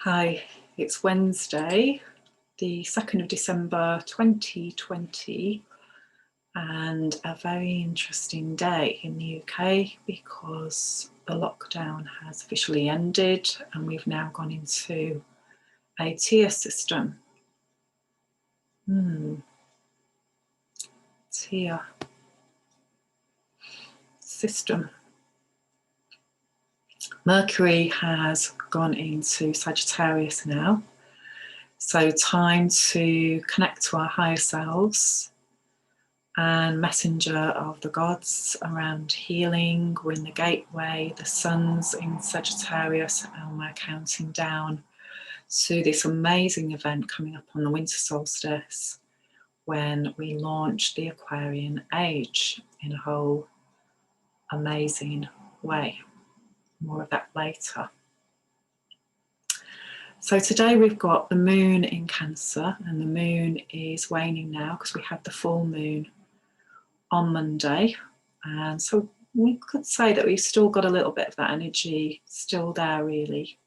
Hi, it's Wednesday, the 2nd of December 2020, and a very interesting day in the UK because the lockdown has officially ended and we've now gone into a tier system. Tier system. Mercury has gone into Sagittarius now, so time to connect to our higher selves and messenger of the gods around healing. We're in the gateway, the sun's in Sagittarius, and we're counting down to this amazing event coming up on the winter solstice when we launch the Aquarian age in a whole amazing way. More of that later. So today we've got the moon in Cancer, and the moon is waning now because we had the full moon on Monday, and so we could say that we've still got a little bit of that energy still there really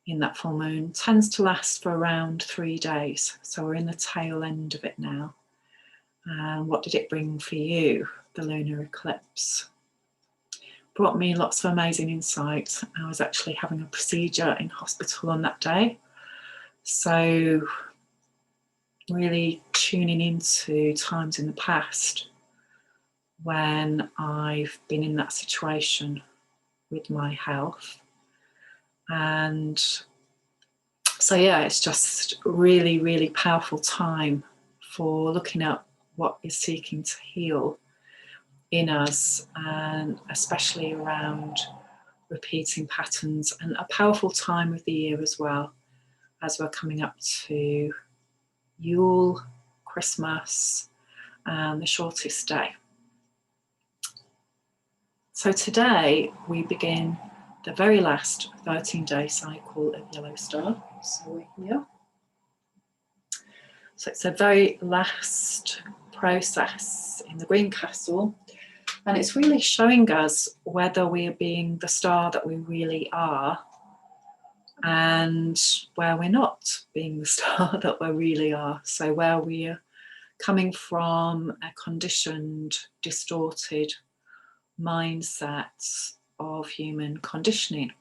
in that full moon. It tends to last for around 3 days, so we're in the tail end of it now. And what did it bring for you, the lunar eclipse? Brought me lots of amazing insight. I was actually having a procedure in hospital on that day, so really tuning into times in the past when I've been in that situation with my health. And so yeah, it's just really, really powerful time for looking at what is seeking to heal in us, and especially around repeating patterns, and a powerful time of the year as well, as we're coming up to Yule, Christmas, and the shortest day. So today we begin the very last 13-day cycle of Yellow Star. So we're here. So it's the very last process in the Green Castle, and it's really showing us whether we are being the star that we really are and where we're not being the star that we really are. So where we're coming from a conditioned, distorted mindset of human conditioning.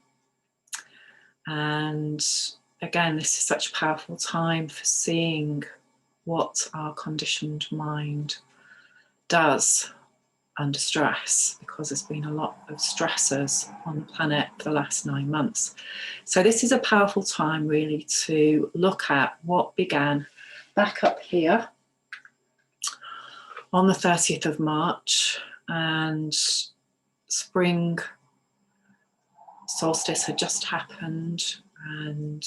And again, this is such a powerful time for seeing what our conditioned mind does under stress, because there's been a lot of stressors on the planet for the last 9 months. So this is a powerful time really to look at what began back up here on the 30th of March, and spring solstice had just happened and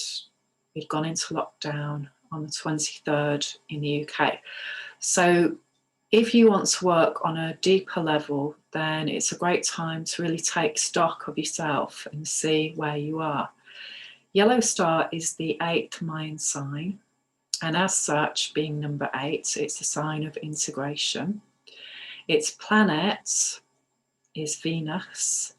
we'd gone into lockdown on the 23rd in the UK. So if you want to work on a deeper level, then it's a great time to really take stock of yourself and see where you are. Yellow Star is the 8th Mayan sign, and as such, being number 8, it's a sign of integration. Its planet is Venus,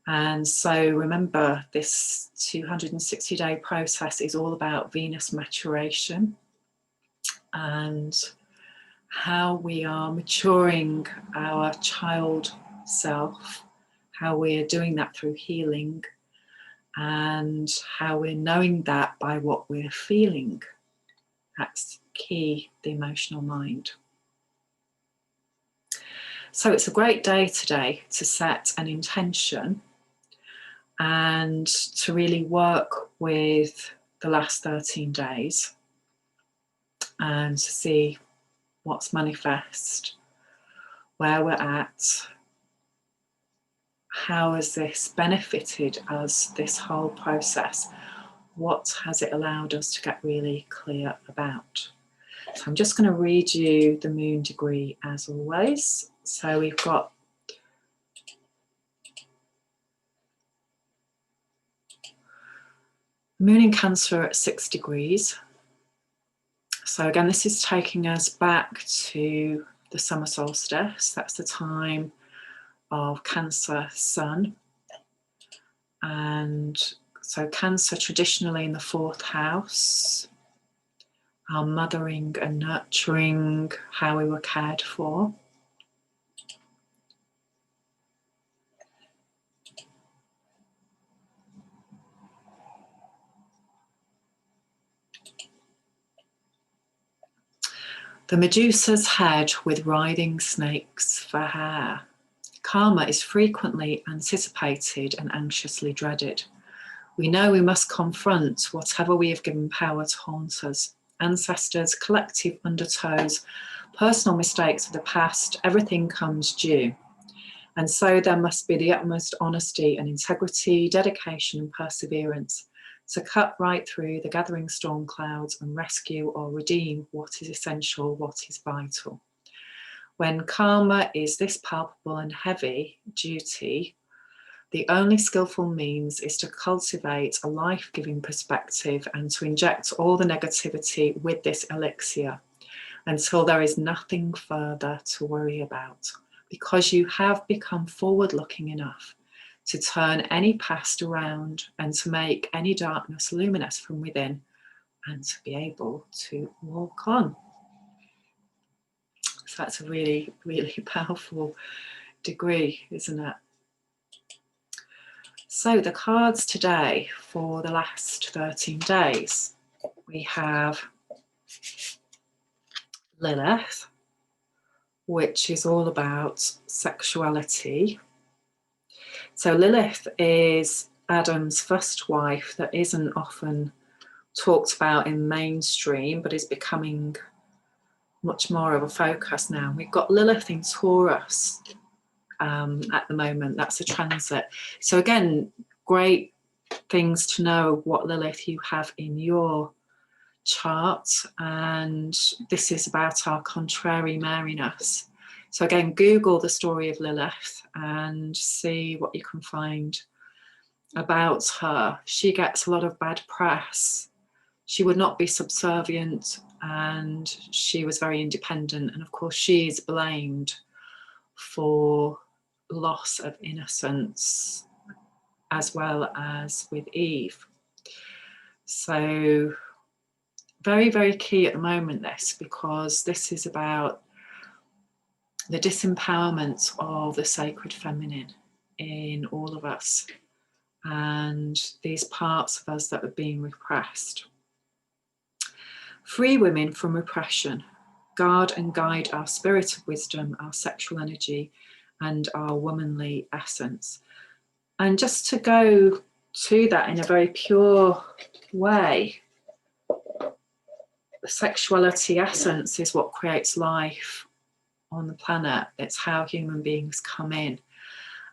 and so remember, this 260-day process is all about Venus maturation and how we are maturing our child self, how we're doing that through healing, and how we're knowing that by what we're feeling. That's key, the emotional mind. So it's a great day today to set an intention and to really work with the last 13 days and to see what's manifest, where we're at, how has this benefited us, this whole process, what has it allowed us to get really clear about. So I'm just going to read you the moon degree as always. So we've got moon in Cancer at 6 degrees. So again, this is taking us back to the summer solstice. That's the time of Cancer sun, and So Cancer traditionally in the 4th house, our mothering and nurturing, how we were cared for. The Medusa's head with writhing snakes for hair. Karma is frequently anticipated and anxiously dreaded. We know we must confront whatever we have given power to haunt us. Ancestors, collective undertows, personal mistakes of the past, everything comes due. And so there must be the utmost honesty and integrity, dedication and perseverance to cut right through the gathering storm clouds and rescue or redeem what is essential, what is vital. When karma is this palpable and heavy duty, the only skillful means is to cultivate a life-giving perspective and to inject all the negativity with this elixir until there is nothing further to worry about, because you have become forward-looking enough to turn any past around and to make any darkness luminous from within and to be able to walk on. So that's a really, really powerful degree, isn't it? So the cards today for the last 13 days, we have Lilith, which is all about sexuality. So Lilith is Adam's first wife that isn't often talked about in mainstream, but is becoming much more of a focus now. We've got Lilith in Taurus at the moment. That's a transit. So again, great things to know what Lilith you have in your chart, and this is about our contrary Maryness. So again, Google the story of Lilith and see what you can find about her. She gets a lot of bad press. She would not be subservient and she was very independent, and of course she is blamed for loss of innocence as well as with Eve. So very, very key at the moment this, because this is about the disempowerment of the sacred feminine in all of us and these parts of us that are being repressed. Free women from repression. Guard and guide our spirit of wisdom, our sexual energy and our womanly essence. And just to go to that in a very pure way, the sexuality essence is what creates life on the planet. It's how human beings come in.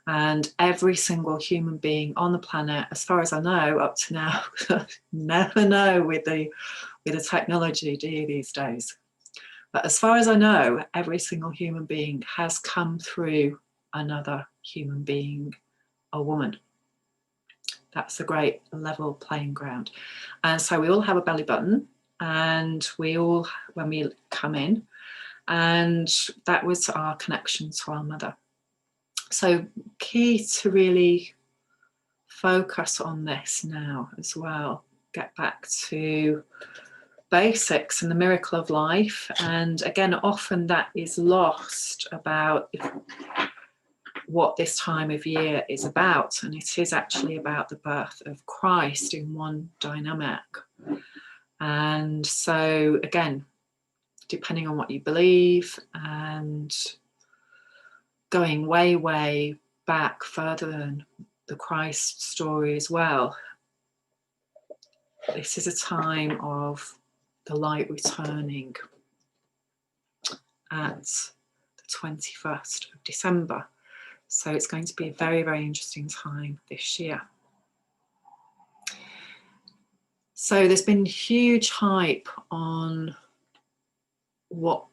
And every single human being on the planet, as far as I know, up to now, never know with the technology, do you, these days? But as far as I know, every single human being has come through another human being, a woman. That's a great level playing ground. And so we all have a belly button, and we all, when we come in, and that was our connection to our mother. So key to really focus on this now as well. Get back to basics and the miracle of life. And again, often that is lost about what this time of year is about. And it is actually about the birth of Christ in one dynamic. And so again, depending on what you believe and going way, way back further than the Christ story as well, this is a time of the light returning at the 21st of December. So it's going to be a very, very interesting time this year. So there's been huge hype on what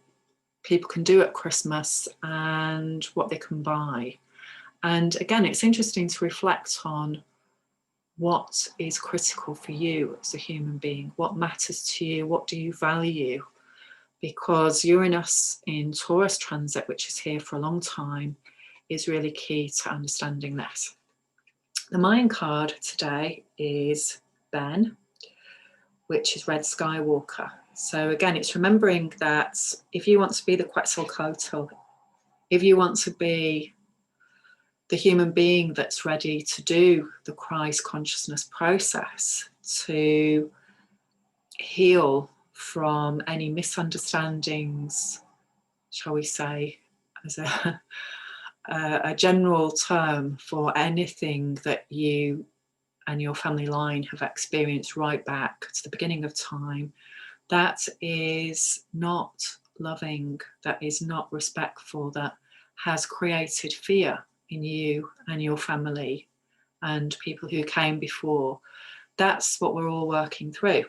people can do at Christmas and what they can buy. And again, it's interesting to reflect on what is critical for you as a human being, what matters to you, what do you value? Because Uranus in Taurus transit, which is here for a long time, is really key to understanding this. The Mayan card today is Ben, which is Red Skywalker. So again, it's remembering that if you want to be the Quetzalcoatl, if you want to be the human being that's ready to do the Christ consciousness process, to heal from any misunderstandings, shall we say, as a general term for anything that you and your family line have experienced right back to the beginning of time, that is not loving, that is not respectful, that has created fear in you and your family and people who came before. That's what we're all working through.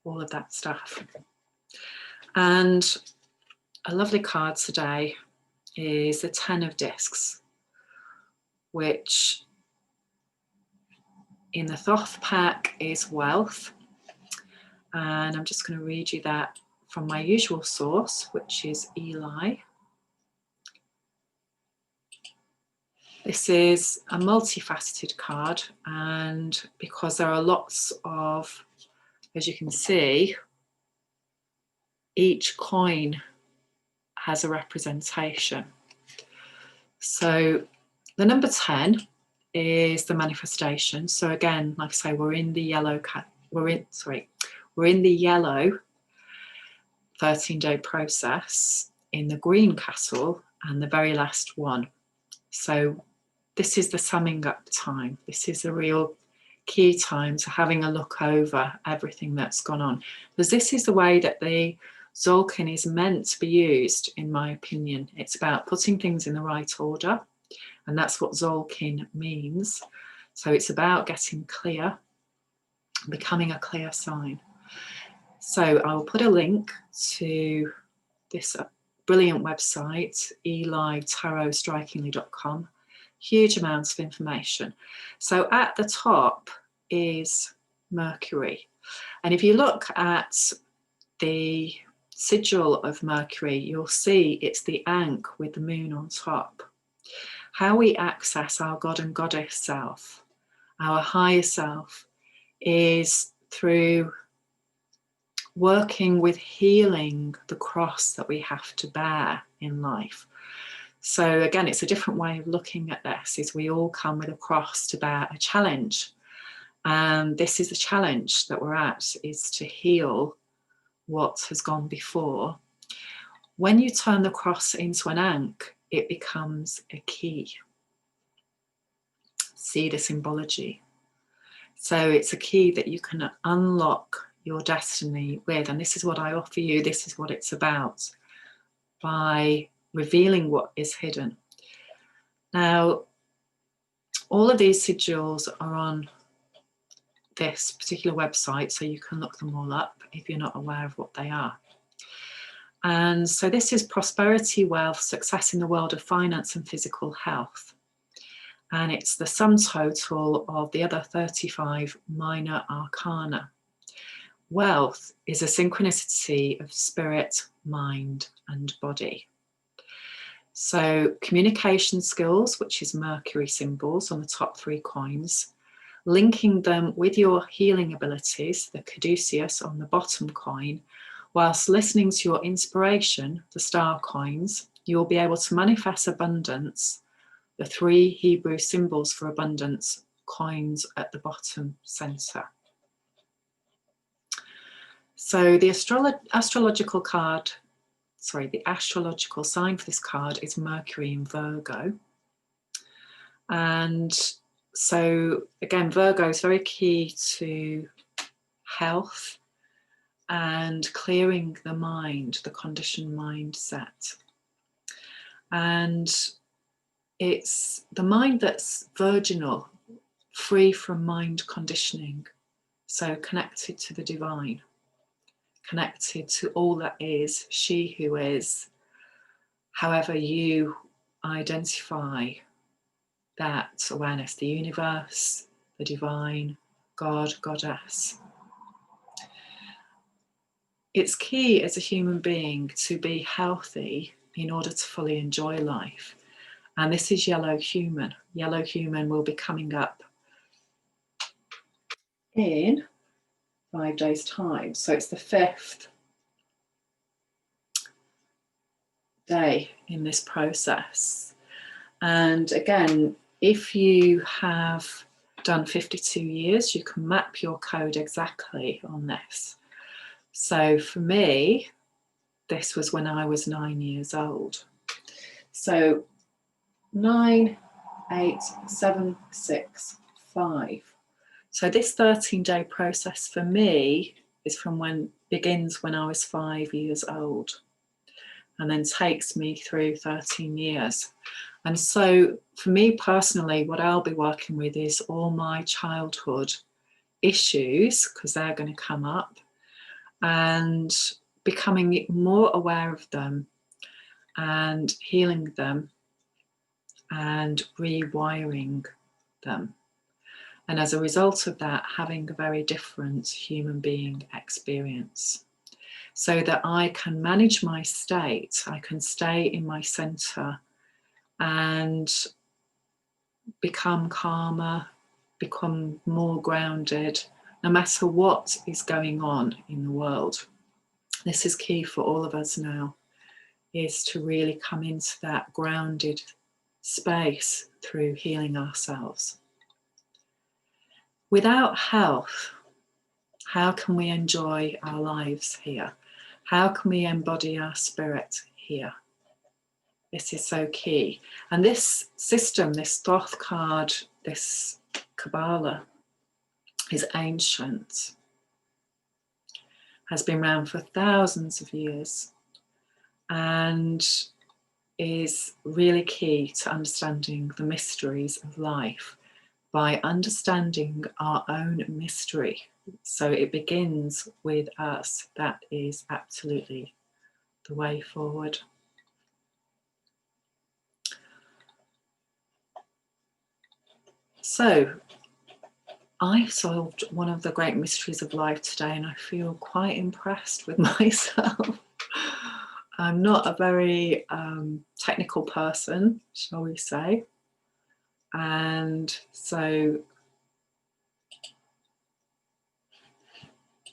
All of that stuff. And a lovely card today is the 10 of Discs, which in the Thoth pack is wealth. And I'm just going to read you that from my usual source, which is Eli. This is a multifaceted card, and because there are lots of, as you can see, each coin has a representation. So the number 10 is the manifestation. So again, like I say, we're in the yellow 13-day process in the green castle and the very last one. So this is the summing up time. This is a real key time to having a look over everything that's gone on, because this is the way that the Tzolk'in is meant to be used, in my opinion. It's about putting things in the right order, and that's what Tzolk'in means. So it's about getting clear, becoming a clear sign. So I will put a link to this brilliant website, elitarotstrikingly.com. Huge amounts of information. So at the top is Mercury. And if you look at the sigil of Mercury, you'll see it's the ankh with the moon on top. How we access our God and Goddess self, our higher self, is through working with healing the cross that we have to bear in life. So again, it's a different way of looking at this, is we all come with a cross to bear a challenge. And this is the challenge that we're at, is to heal what has gone before. When you turn the cross into an ankh, it becomes a key. See the symbology. So it's a key that you can unlock your destiny with. And this is what I offer you. This is what it's about, by revealing what is hidden. Now, all of these sigils are on this particular website, so you can look them all up if you're not aware of what they are. And so this is prosperity, wealth, success in the world of finance and physical health. And it's the sum total of the other 35 minor arcana. Wealth is a synchronicity of spirit, mind, and body. So communication skills, which is Mercury symbols on the top 3 coins, linking them with your healing abilities, the caduceus on the bottom coin, whilst listening to your inspiration, the star coins, you'll be able to manifest abundance, the 3 Hebrew symbols for abundance, coins at the bottom center. So the astrological sign for this card is Mercury in Virgo. And so again, Virgo is very key to health and clearing the mind, the conditioned mindset. And it's the mind that's virginal, free from mind conditioning, so connected to the divine, connected to all that is, she who is, however you identify that awareness, the universe, the divine, God, goddess. It's key as a human being to be healthy in order to fully enjoy life. And this is yellow human. Yellow human will be coming up in 5 days' time. So it's the 5th day in this process. And again, if you have done 52 years, you can map your code exactly on this. So for me, this was when I was 9 years old. So 9, 8, 7, 6, 5. So this 13-day process for me is begins when I was 5 years old, and then takes me through 13 years. And so for me personally, what I'll be working with is all my childhood issues, because they're going to come up, and becoming more aware of them and healing them and rewiring them. And as a result of that, having a very different human being experience, so that I can manage my state, I can stay in my center and become calmer, become more grounded, no matter what is going on in the world. This is key for all of us now, is to really come into that grounded space through healing ourselves. Without health, how can we enjoy our lives here? How can we embody our spirit here? This is so key. And this system, this thoth card, this Kabbalah, is ancient, has been around for thousands of years, and is really key to understanding the mysteries of life by understanding our own mystery. So it begins with us. That is absolutely the way forward. So I solved one of the great mysteries of life today, and I feel quite impressed with myself. I'm not a very technical person, shall we say. And so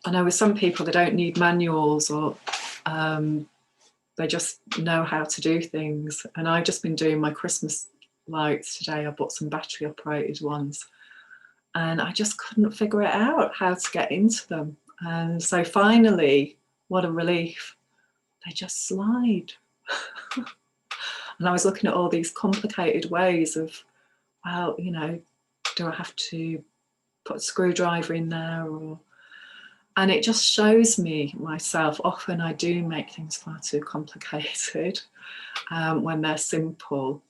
I know with some people, they don't need manuals, or they just know how to do things. And I've just been doing my Christmas lights today. I bought some battery operated ones, and I just couldn't figure it out how to get into them. And so finally, what a relief, they just slide. And I was looking at all these complicated ways of, well, you know, do I have to put a screwdriver in there? And it just shows me myself, often I do make things far too complicated when they're simple.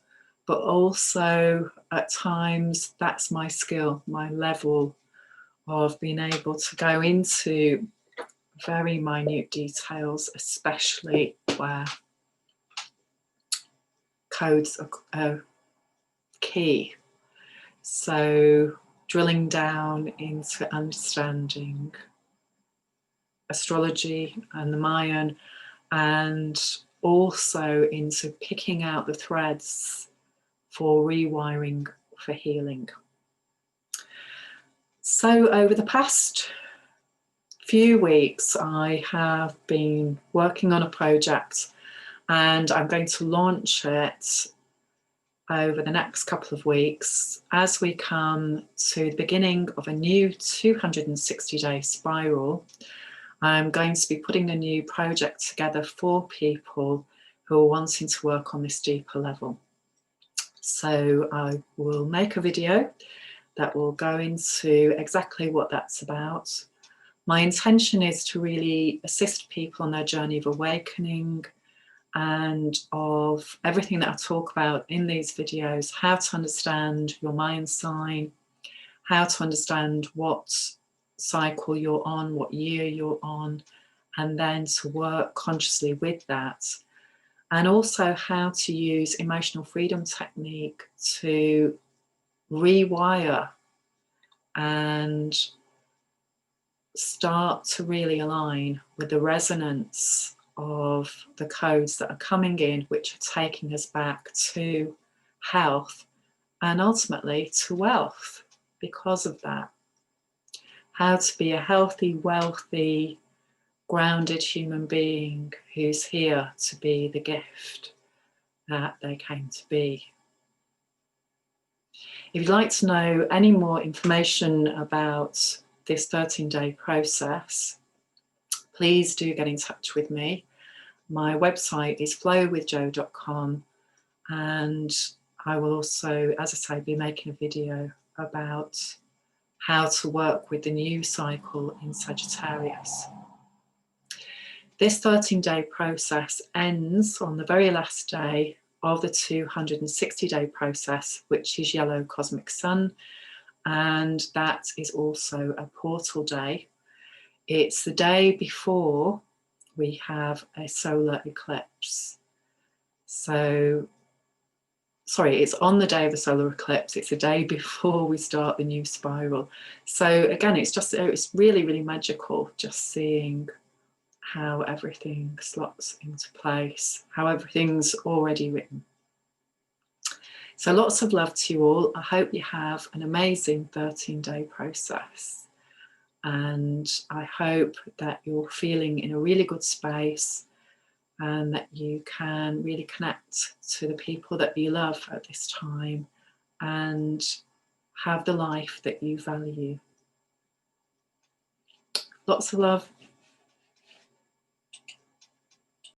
But also at times, that's my skill, my level of being able to go into very minute details, especially where codes are key. So drilling down into understanding astrology and the Mayan, and also into picking out the threads for rewiring, for healing. So over the past few weeks, I have been working on a project, and I'm going to launch it over the next couple of weeks as we come to the beginning of a new 260-day spiral. I'm going to be putting a new project together for people who are wanting to work on this deeper level. So I will make a video that will go into exactly what that's about. My intention is to really assist people on their journey of awakening, and of everything that I talk about in these videos: how to understand your Mayan sign, how to understand what cycle you're on, what year you're on, and then to work consciously with that. And also how to use emotional freedom technique to rewire and start to really align with the resonance of the codes that are coming in, which are taking us back to health, and ultimately to wealth because of that. How to be a healthy, wealthy, grounded human being who's here to be the gift that they came to be. If you'd like to know any more information about this 13-day process, please do get in touch with me. My website is flowwithjo.com, and I will also, as I say, be making a video about how to work with the new cycle in Sagittarius. This 13-day process ends on the very last day of the 260-day process, which is yellow cosmic sun, and that is also a portal day. It's the day before we have a solar eclipse. So, sorry, it's on the day of the solar eclipse. It's the day before we start the new spiral. So again, it's really, really magical just seeing how everything slots into place, how everything's already written. So lots of love to you all. I hope you have an amazing 13-day process. And I hope that you're feeling in a really good space and that you can really connect to the people that you love at this time and have the life that you value. Lots of love.